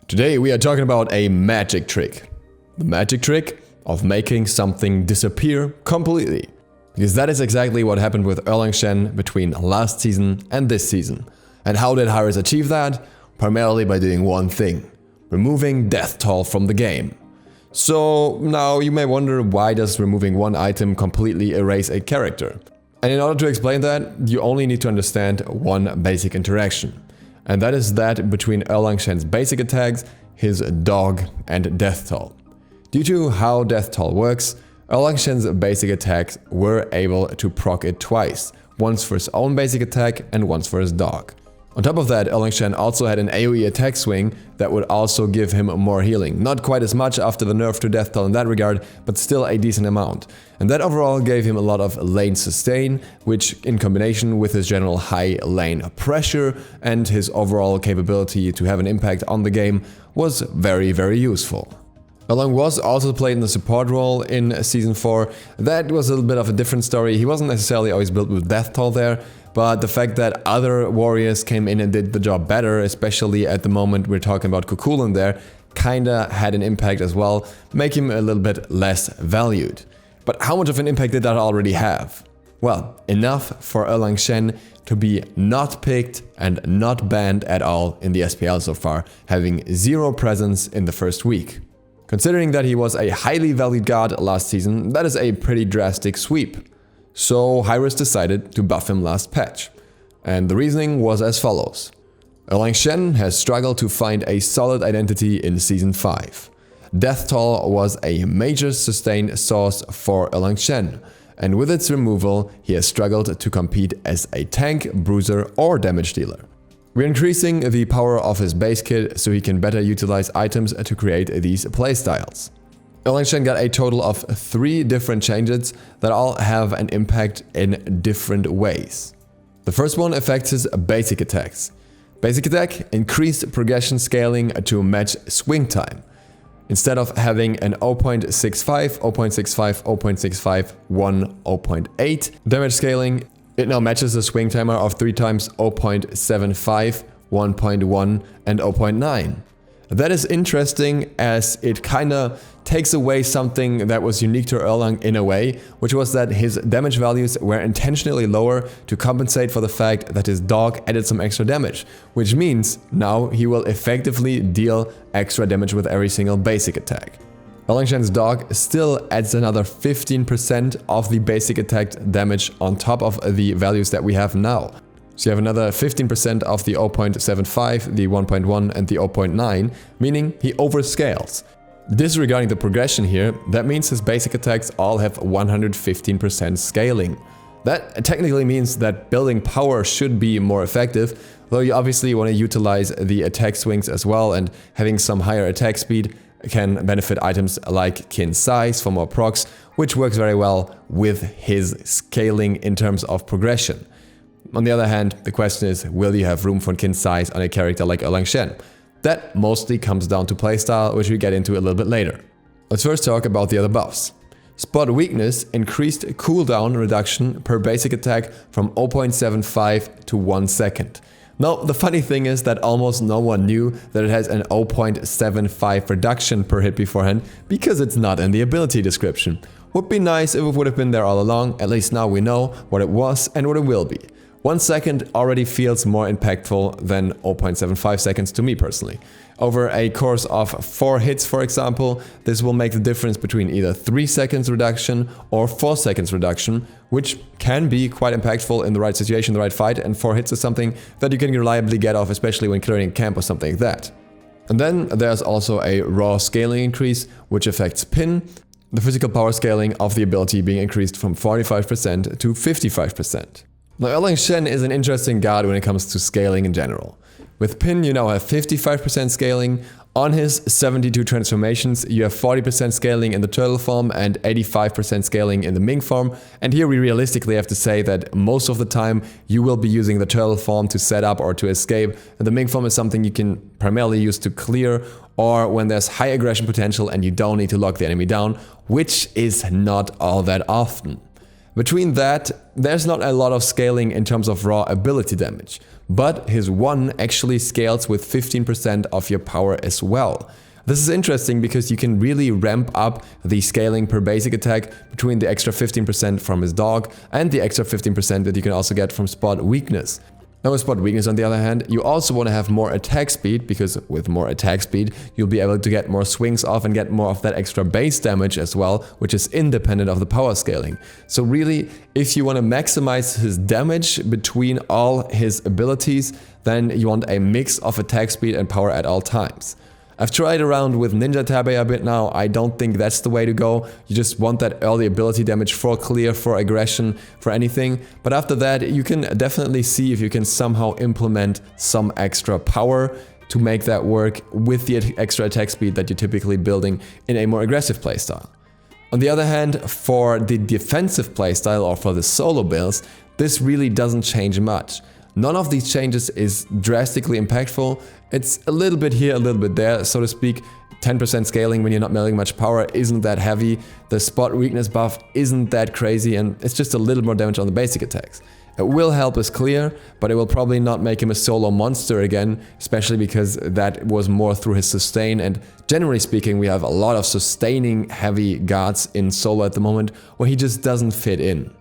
Today we are talking about a magic trick. The magic trick of making something disappear completely. Because that is exactly what happened with Erlang Shen between last season and this season. And how did Hi-Rez achieve that? Primarily by doing one thing: removing Death Toll from the game. So now you may wonder, why does removing one item completely erase a character? And in order to explain that, you only need to understand one basic interaction. And that is that between Erlang Shen's basic attacks, his dog, and Death Toll. Due to how Death Toll works, Erlang Shen's basic attacks were able to proc it twice, once for his own basic attack and once for his dog. On top of that, Erlang Shen also had an AoE attack swing that would also give him more healing. Not quite as much after the nerf to Death Toll in that regard, but still a decent amount. And that overall gave him a lot of lane sustain, which in combination with his general high lane pressure and his overall capability to have an impact on the game was very, very useful. Erlang was also played in the support role in Season 4. That was a little bit of a different story. He wasn't necessarily always built with Death Toll there, but the fact that other warriors came in and did the job better, especially at the moment we're talking about Kukulkan there, kinda had an impact as well, make him a little bit less valued. But how much of an impact did that already have? Well, enough for Erlang Shen to be not picked and not banned at all in the SPL so far, having zero presence in the first week. Considering that he was a highly valued god last season, that is a pretty drastic sweep. So Hi-Rez decided to buff him last patch. And the reasoning was as follows. Erlang Shen has struggled to find a solid identity in Season 5. Death Toll was a major sustain source for Erlang Shen, and with its removal he has struggled to compete as a tank, bruiser or damage dealer. We're increasing the power of his base kit so he can better utilize items to create these playstyles. Erlang Shen got a total of 3 different changes that all have an impact in different ways. The first one affects his basic attacks. Basic attack increased progression scaling to match swing time. Instead of having an 0.65, 0.65, 0.65, 1, 0.8 damage scaling, it now matches the swing timer of 3 times 0.75, 1.1 and 0.9. That is interesting, as it kinda takes away something that was unique to Erlang in a way, which was that his damage values were intentionally lower to compensate for the fact that his dog added some extra damage, which means now he will effectively deal extra damage with every single basic attack. Erlang Shen's dog still adds another 15% of the basic attack damage on top of the values that we have now. So you have another 15% of the 0.75, the 1.1 and the 0.9, meaning he overscales. Disregarding the progression here, that means his basic attacks all have 115% scaling. That technically means that building power should be more effective, though you obviously want to utilize the attack swings as well, and having some higher attack speed can benefit items like Qin Sais for more procs, which works very well with his scaling in terms of progression. On the other hand, the question is, will you have room for Qin Sais on a character like Erlang Shen? That mostly comes down to playstyle, which we get into a little bit later. Let's first talk about the other buffs. Spot Weakness increased cooldown reduction per basic attack from 0.75 to 1 second. Now, the funny thing is that almost no one knew that it has an 0.75 reduction per hit beforehand, because it's not in the ability description. Would be nice if it would have been there all along. At least now we know what it was and what it will be. 1 second already feels more impactful than 0.75 seconds to me personally. Over a course of 4 hits, for example, this will make the difference between either 3 seconds reduction or 4 seconds reduction, which can be quite impactful in the right situation, the right fight, and 4 hits is something that you can reliably get off, especially when clearing a camp or something like that. And then there's also a raw scaling increase, which affects Pin, the physical power scaling of the ability being increased from 45% to 55%. Now, Erlang Shen is an interesting god when it comes to scaling in general. With Pin, you now have 55% scaling. On his 72 transformations, you have 40% scaling in the turtle form and 85% scaling in the Ming form. And here we realistically have to say that most of the time you will be using the turtle form to set up or to escape. And the Ming form is something you can primarily use to clear, or when there's high aggression potential and you don't need to lock the enemy down, which is not all that often. Between that, there's not a lot of scaling in terms of raw ability damage, but his 1 actually scales with 15% of your power as well. This is interesting because you can really ramp up the scaling per basic attack between the extra 15% from his dog and the extra 15% that you can also get from spot weakness. Now with spot weakness on the other hand, you also want to have more attack speed, because with more attack speed you'll be able to get more swings off and get more of that extra base damage as well, which is independent of the power scaling. So really, if you want to maximize his damage between all his abilities, then you want a mix of attack speed and power at all times. I've tried around with Ninja Tabe a bit now. I don't think that's the way to go. You just want that early ability damage for clear, for aggression, for anything. But after that, you can definitely see if you can somehow implement some extra power to make that work with the extra attack speed that you're typically building in a more aggressive playstyle. On the other hand, for the defensive playstyle or for the solo builds, this really doesn't change much. None of these changes is drastically impactful. It's a little bit here, a little bit there, so to speak. 10% scaling when you're not milling much power isn't that heavy. The spot weakness buff isn't that crazy, and it's just a little more damage on the basic attacks. It will help us clear, but it will probably not make him a solo monster again, especially because that was more through his sustain, and generally speaking we have a lot of sustaining heavy guards in solo at the moment where he just doesn't fit in.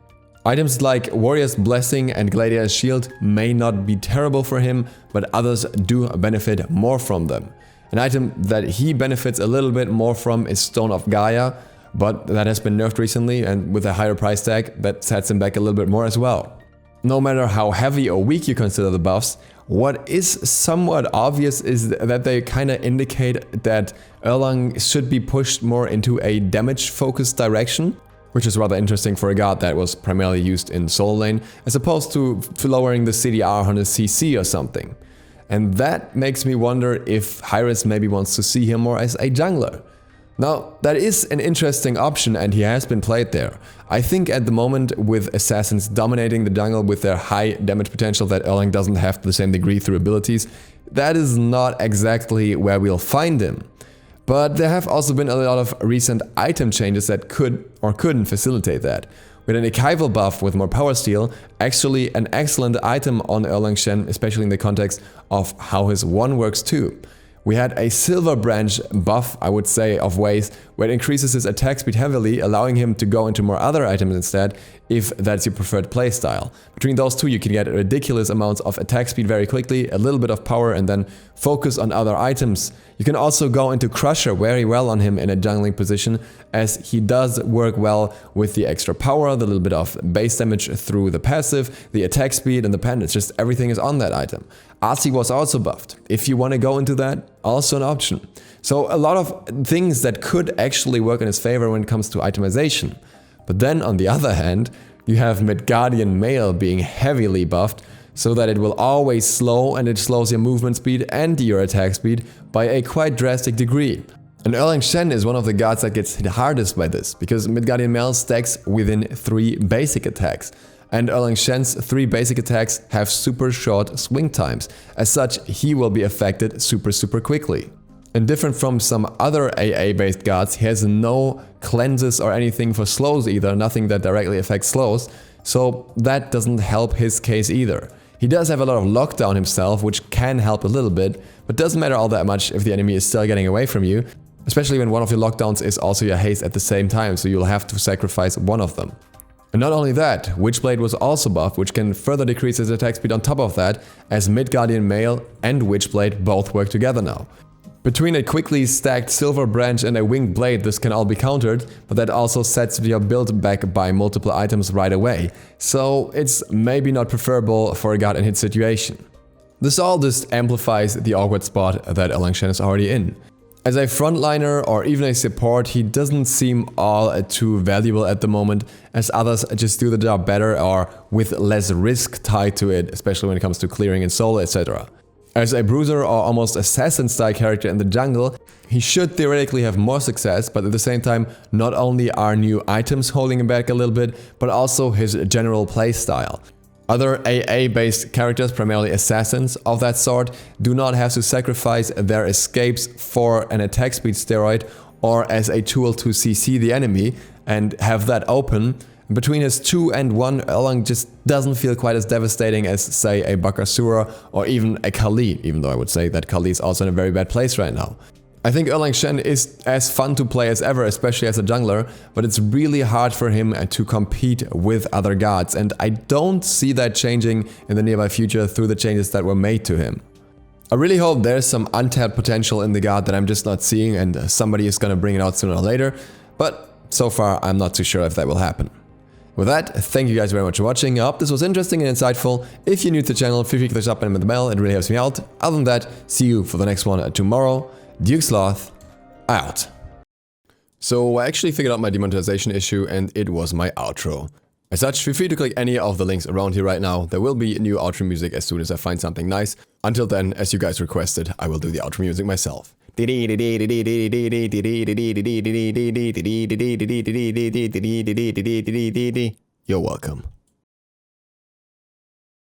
Items like Warrior's Blessing and Gladiator's Shield may not be terrible for him, but others do benefit more from them. An item that he benefits a little bit more from is Stone of Gaia, but that has been nerfed recently, and with a higher price tag that sets him back a little bit more as well. No matter how heavy or weak you consider the buffs, what is somewhat obvious is that they kinda indicate that Erlang should be pushed more into a damage-focused direction, which is rather interesting for a guard that was primarily used in solo lane, as opposed to lowering the CDR on his CC or something. And that makes me wonder if Hi-Rez maybe wants to see him more as a jungler. Now, that is an interesting option and he has been played there. I think at the moment, with assassins dominating the jungle with their high damage potential that Erlang doesn't have to the same degree through abilities, that is not exactly where we'll find him. But there have also been a lot of recent item changes that could or couldn't facilitate that. With an Archival buff with more power steal, actually an excellent item on Erlang Shen, especially in the context of how his 1 works too. We had a Silver Branch buff, I would say, of Waze, where it increases his attack speed heavily, allowing him to go into more other items instead, if that's your preferred playstyle. Between those two you can get ridiculous amounts of attack speed very quickly, a little bit of power, and then focus on other items. You can also go into Crusher very well on him in a jungling position, as he does work well with the extra power, the little bit of base damage through the passive, the attack speed and the pendants, just everything is on that item. Asi was also buffed. If you want to go into that, also an option. So a lot of things that could actually work in his favor when it comes to itemization. But then on the other hand, you have Midgardian Mail being heavily buffed, so that it will always slow, and it slows your movement speed and your attack speed by a quite drastic degree. And Erlang Shen is one of the guards that gets hit hardest by this, because Midgardian Mail stacks within 3 basic attacks. And Erlang Shen's 3 basic attacks have super short swing times. As such, he will be affected super quickly. And different from some other AA based guards, he has no cleanses or anything for slows either, nothing that directly affects slows, so that doesn't help his case either. He does have a lot of lockdown himself, which can help a little bit, but doesn't matter all that much if the enemy is still getting away from you, especially when one of your lockdowns is also your haste at the same time, so you'll have to sacrifice one of them. And not only that, Witchblade was also buffed, which can further decrease his attack speed on top of that, as Midgardian Mail and Witchblade both work together now. Between a quickly stacked Silver Branch and a Winged Blade, this can all be countered, but that also sets your build back by multiple items right away, so it's maybe not preferable for a guard in hit situation. This all just amplifies the awkward spot that Erlang Shen is already in. As a frontliner or even a support, he doesn't seem all too valuable at the moment, as others just do the job better or with less risk tied to it, especially when it comes to clearing in solo, etc. As a bruiser or almost assassin style character in the jungle, he should theoretically have more success, but at the same time, not only are new items holding him back a little bit, but also his general playstyle. Other AA-based characters, primarily assassins of that sort, do not have to sacrifice their escapes for an attack speed steroid or as a tool to CC the enemy and have that open, Between his 2 and 1, Erlang just doesn't feel quite as devastating as, say, a Bakasura or even a Kali, even though I would say that Kali is also in a very bad place right now. I think Erlang Shen is as fun to play as ever, especially as a jungler, but it's really hard for him to compete with other gods, and I don't see that changing in the nearby future through the changes that were made to him. I really hope there's some untapped potential in the god that I'm just not seeing, and somebody is gonna bring it out sooner or later, but so far I'm not too sure if that will happen. With that, thank you guys very much for watching. I hope this was interesting and insightful. If you're new to the channel, feel free to click the button and the bell, it really helps me out. Other than that, see you for the next one tomorrow. Duke Sloth, out. So I actually figured out my demonetization issue and it was my outro. As such, feel free to click any of the links around here right now. There will be new outro music as soon as I find something nice. Until then, as you guys requested, I will do the outro music myself. You're welcome.